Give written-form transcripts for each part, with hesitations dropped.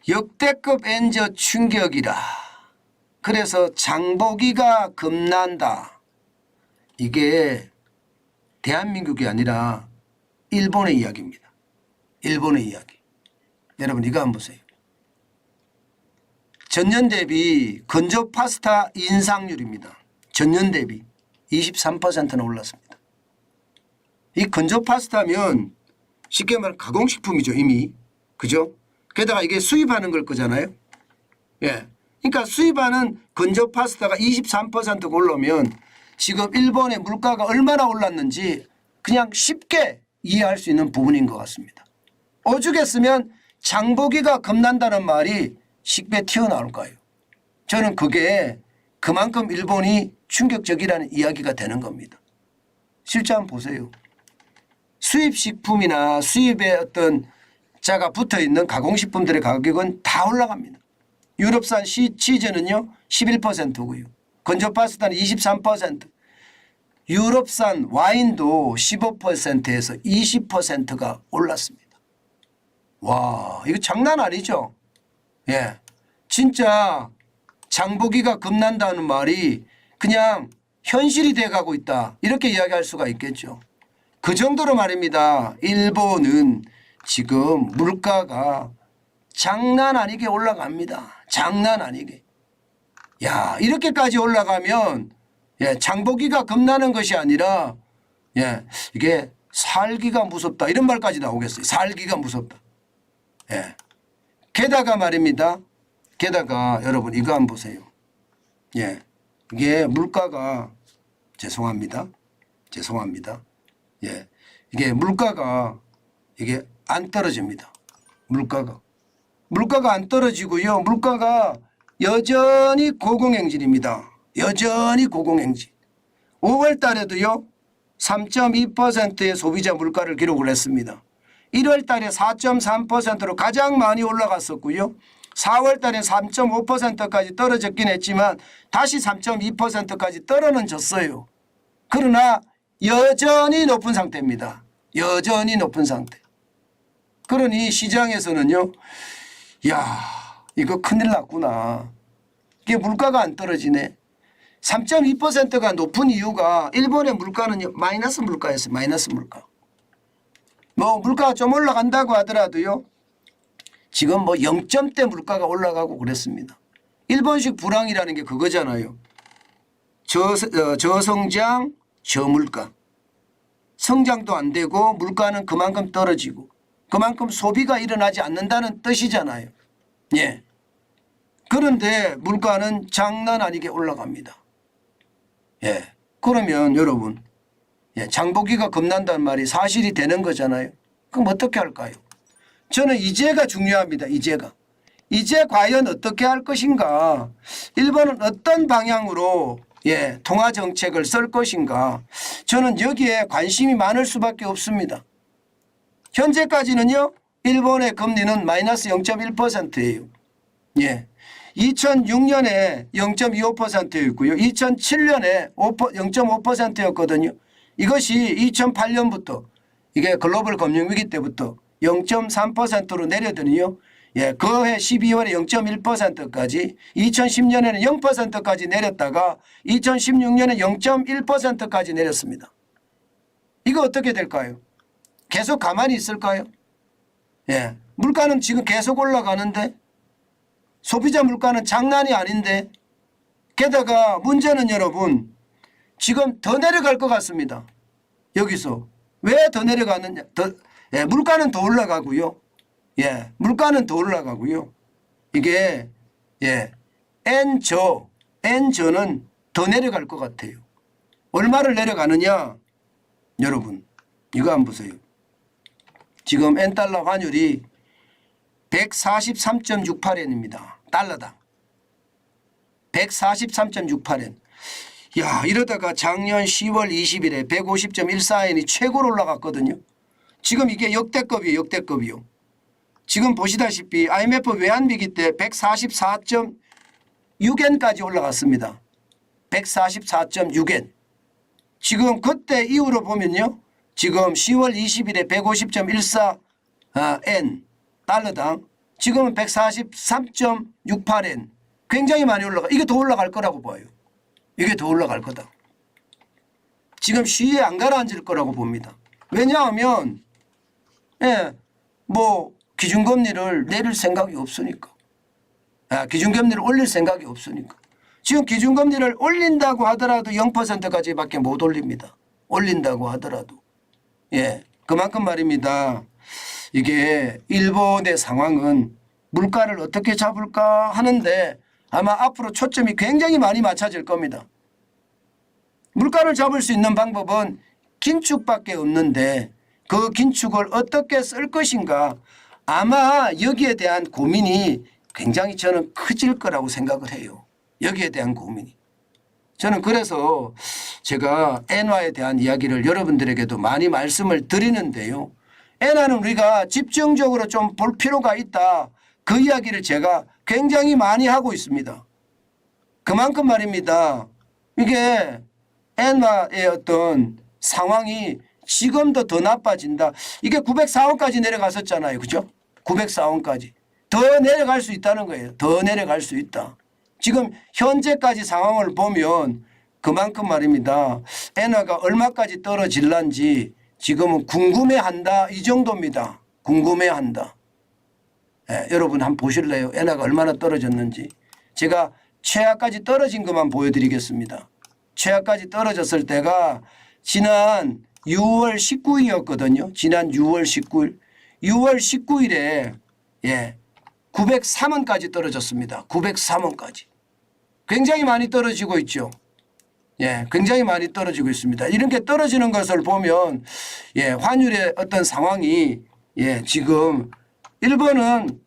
역대급 엔저 충격이라. 그래서 장보기가 겁난다. 이게 대한민국이 아니라 일본의 이야기입니다. 일본의 이야기. 여러분 이거 한번 보세요. 전년 대비 건조 파스타 인상률입니다. 전년 대비 23%나 올랐습니다. 이 건조 파스타면 쉽게 말하면 가공식품이죠 이미. 그죠? 게다가 이게 수입하는 걸 거잖아요. 예. 그러니까 수입하는 건조 파스타가 23%가 올라오면 지금 일본의 물가가 얼마나 올랐는지 그냥 쉽게 이해할 수 있는 부분인 것 같습니다. 오죽했으면 장보기가 겁난다는 말이 쉽게 튀어나올 거예요. 저는 그게 그만큼 일본이 충격적이라는 이야기가 되는 겁니다. 실제 한번 보세요. 수입식품이나 수입에 어떤 자가 붙어있는 가공식품들의 가격은 다 올라갑니다. 유럽산 치즈는요 11%고요. 건조 파스타는 23%. 유럽산 와인도 15%에서 20%가 올랐습니다. 와, 이거 장난 아니죠? 예, 진짜 장보기가 겁난다는 말이 그냥 현실이 돼가고 있다. 이렇게 이야기할 수가 있겠죠. 그 정도로 말입니다. 일본은 지금 물가가 장난 아니게 올라갑니다. 장난 아니게. 야, 이렇게까지 올라가면 예, 장보기가 겁나는 것이 아니라 예, 이게 살기가 무섭다. 이런 말까지 나오겠어요. 살기가 무섭다. 예. 게다가 말입니다. 게다가 여러분 이거 한번 보세요. 예. 이게 물가가 죄송합니다. 예. 이게 물가가 이게 안 떨어집니다. 물가가 안 떨어지고요. 물가가 여전히 고공행진입니다. 여전히 고공행진. 5월 달에도요. 3.2%의 소비자 물가를 기록을 했습니다. 1월 달에 4.3%로 가장 많이 올라갔었고요. 4월 달에 3.5%까지 떨어졌긴 했지만 다시 3.2%까지 떨어는 졌어요. 그러나 여전히 높은 상태입니다. 여전히 높은 상태. 그러니 시장에서는요. 야, 이거 큰일 났구나. 이게 물가가 안 떨어지네. 3.2%가 높은 이유가 일본의 물가는요. 마이너스 물가였어요. 마이너스 물가. 뭐 물가가 좀 올라간다고 하더라도요. 지금 뭐 0점대 물가가 올라가고 그랬습니다. 일본식 불황이라는 게 그거잖아요. 저성장 저물가. 성장도 안 되고 물가는 그만큼 떨어지고 그만큼 소비가 일어나지 않는다는 뜻이잖아요. 예. 그런데 물가는 장난 아니게 올라갑니다. 예. 그러면 여러분 예, 장보기가 겁난다는 말이 사실이 되는 거잖아요. 그럼 어떻게 할까요? 저는 이제가 중요합니다. 이제 과연 어떻게 할 것인가. 일본은 어떤 방향으로 예, 통화 정책을 쓸 것인가. 저는 여기에 관심이 많을 수밖에 없습니다. 현재까지는요. 일본의 금리는 마이너스 0.1%예요. 예. 2006년에 0.25%였고요. 2007년에 0.5%였거든요. 이것이 2008년부터 이게 글로벌 금융위기 때부터 0.3%로 내려더니요. 예, 그해 12월에 0.1%까지 2010년에는 0%까지 내렸다가 2016년에 0.1%까지 내렸습니다. 이거 어떻게 될까요? 계속 가만히 있을까요? 예, 물가는 지금 계속 올라가는데 소비자 물가는 장난이 아닌데 게다가 문제는 여러분 지금 더 내려갈 것 같습니다. 여기서 왜 더 내려가느냐. 예, 물가는 더 올라가고요. 예, 물가는 더 올라가고요. 이게 예, N저는 더 내려갈 것 같아요. 얼마를 내려가느냐. 여러분 이거 한번 보세요. 지금 N달러 환율이 143.68엔입니다. 달러당 143.68엔. 야, 이러다가 작년 10월 20일에 150.14엔이 최고로 올라갔거든요. 지금 이게 역대급이에요. 역대급이요. 지금 보시다시피 IMF 외환위기 때 144.6엔까지 올라갔습니다. 144.6엔. 지금 그때 이후로 보면요. 지금 10월 20일에 150.14엔 달러당 지금은 143.68엔 굉장히 많이 올라가. 이게 더 올라갈 거라고 봐요. 이게 더 올라갈 거다. 지금 시위에 안 가라앉을 거라고 봅니다. 왜냐하면 뭐 기준금리를 내릴 생각이 없으니까. 기준금리를 올릴 생각이 없으니까. 지금 기준금리를 올린다고 하더라도 0%까지밖에 못 올립니다. 올린다고 하더라도. 그만큼 말입니다. 이게 일본의 상황은 물가를 어떻게 잡을까 하는데 아마 앞으로 초점이 굉장히 많이 맞춰질 겁니다. 물가를 잡을 수 있는 방법은 긴축밖에 없는데 그 긴축을 어떻게 쓸 것인가 아마 여기에 대한 고민이 굉장히 저는 커질 거라고 생각을 해요. 여기에 대한 고민이. 저는 그래서 제가 엔화에 대한 이야기를 여러분들에게도 많이 말씀을 드리는데요. 엔화는 우리가 집중적으로 좀 볼 필요가 있다. 그 이야기를 제가 굉장히 많이 하고 있습니다. 그만큼 말입니다. 이게 엔화의 어떤 상황이 지금도 더 나빠진다. 이게 904원까지 내려갔었잖아요. 그죠? 904원까지. 더 내려갈 수 있다는 거예요. 더 내려갈 수 있다. 지금 현재까지 상황을 보면 그만큼 말입니다. 엔화가 얼마까지 떨어질란지 지금은 궁금해한다. 이 정도입니다. 궁금해한다. 여러분 한번 보실래요? 엔화가 얼마나 떨어졌는지. 제가 최하까지 떨어진 것만 보여드리겠습니다. 최하까지 떨어졌을 때가 지난 6월 19일이었거든요. 지난 6월 19일. 6월 19일에 903원까지 떨어졌습니다. 903원까지. 굉장히 많이 떨어지고 있죠. 굉장히 많이 떨어지고 있습니다. 이렇게 떨어지는 것을 보면 환율의 어떤 상황이 지금 일본은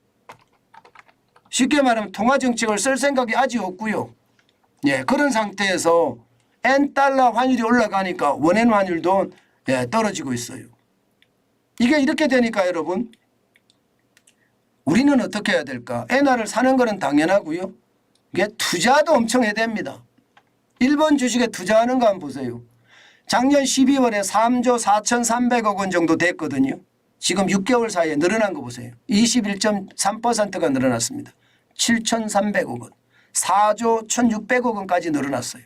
쉽게 말하면 통화정책을 쓸 생각이 아직 없고요. 그런 상태에서 엔달러 환율이 올라가니까 원엔 환율도 떨어지고 있어요. 이게 이렇게 되니까 여러분 우리는 어떻게 해야 될까? 엔화를 사는 거는 당연하고요. 이게 투자도 엄청 해야 됩니다. 일본 주식에 투자하는 거 한번 보세요. 작년 12월에 3조 4,300억 원 정도 됐거든요. 지금 6개월 사이에 늘어난 거 보세요. 21.3%가 늘어났습니다. 7,300억 원. 4조 1,600억 원까지 늘어났어요.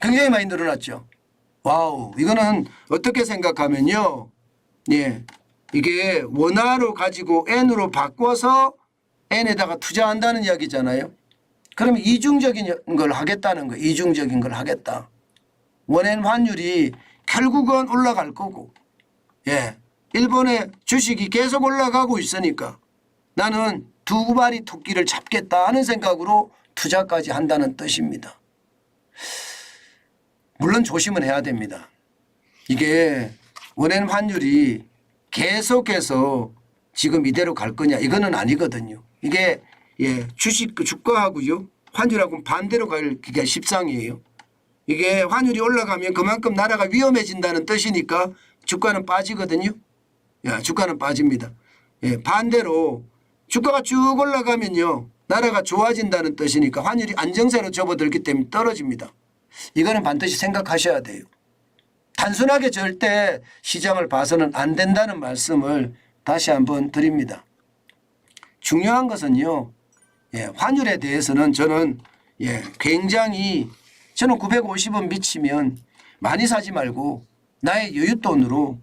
굉장히 많이 늘어났죠. 와우. 이거는 어떻게 생각하면요. 이게 원화로 가지고 N으로 바꿔서 N에다가 투자한다는 이야기잖아요. 그러면 이중적인 걸 하겠다는 거예요. 이중적인 걸 하겠다. 원엔 환율이 결국은 올라갈 거고 일본의 주식이 계속 올라가고 있으니까 나는 두 마리 토끼를 잡겠다 하는 생각으로 투자까지 한다는 뜻입니다. 물론 조심은 해야 됩니다. 이게 원엔 환율이 계속해서 지금 이대로 갈 거냐 이거는 아니거든요. 이게 주식 주가하고요 환율하고 반대로 갈 그게 십상이에요. 이게 환율이 올라가면 그만큼 나라가 위험해진다는 뜻이니까 주가는 빠지거든요. 주가는 빠집니다. 반대로 주가가 쭉 올라가면요 나라가 좋아진다는 뜻이니까 환율이 안정세로 접어들기 때문에 떨어집니다. 이거는 반드시 생각하셔야 돼요. 단순하게 절대 시장을 봐서는 안 된다는 말씀을 다시 한번 드립니다. 중요한 것은요. 환율에 대해서는 저는 굉장히 저는 950원 미치면 많이 사지 말고 나의 여윳돈으로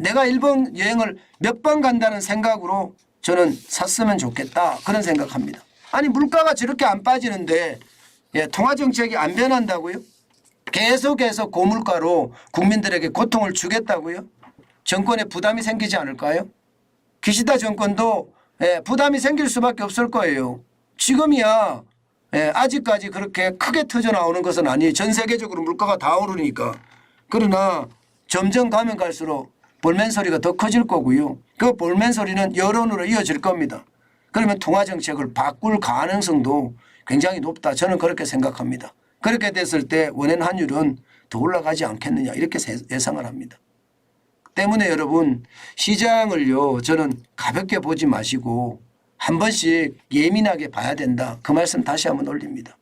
내가 일본 여행을 몇 번 간다는 생각으로 저는 샀으면 좋겠다 그런 생각합니다. 아니 물가가 저렇게 안 빠지는데 통화정책이 안 변한다고요? 계속해서 고물가로 국민들에게 고통을 주겠다고요? 정권에 부담이 생기지 않을까요? 기시다 정권도 부담이 생길 수밖에 없을 거예요. 지금이야 아직까지 그렇게 크게 터져나오는 것은 아니에요. 전 세계적으로 물가가 다 오르니까. 그러나 점점 가면 갈수록 볼멘 소리가 더 커질 거고요. 그 볼멘 소리는 여론으로 이어질 겁니다. 그러면 통화정책을 바꿀 가능성도 굉장히 높다. 저는 그렇게 생각합니다. 그렇게 됐을 때 원엔 환율은 더 올라가지 않겠느냐 이렇게 예상을 합니다. 때문에 여러분 시장을요 저는 가볍게 보지 마시고 한 번씩 예민하게 봐야 된다. 그 말씀 다시 한번 올립니다.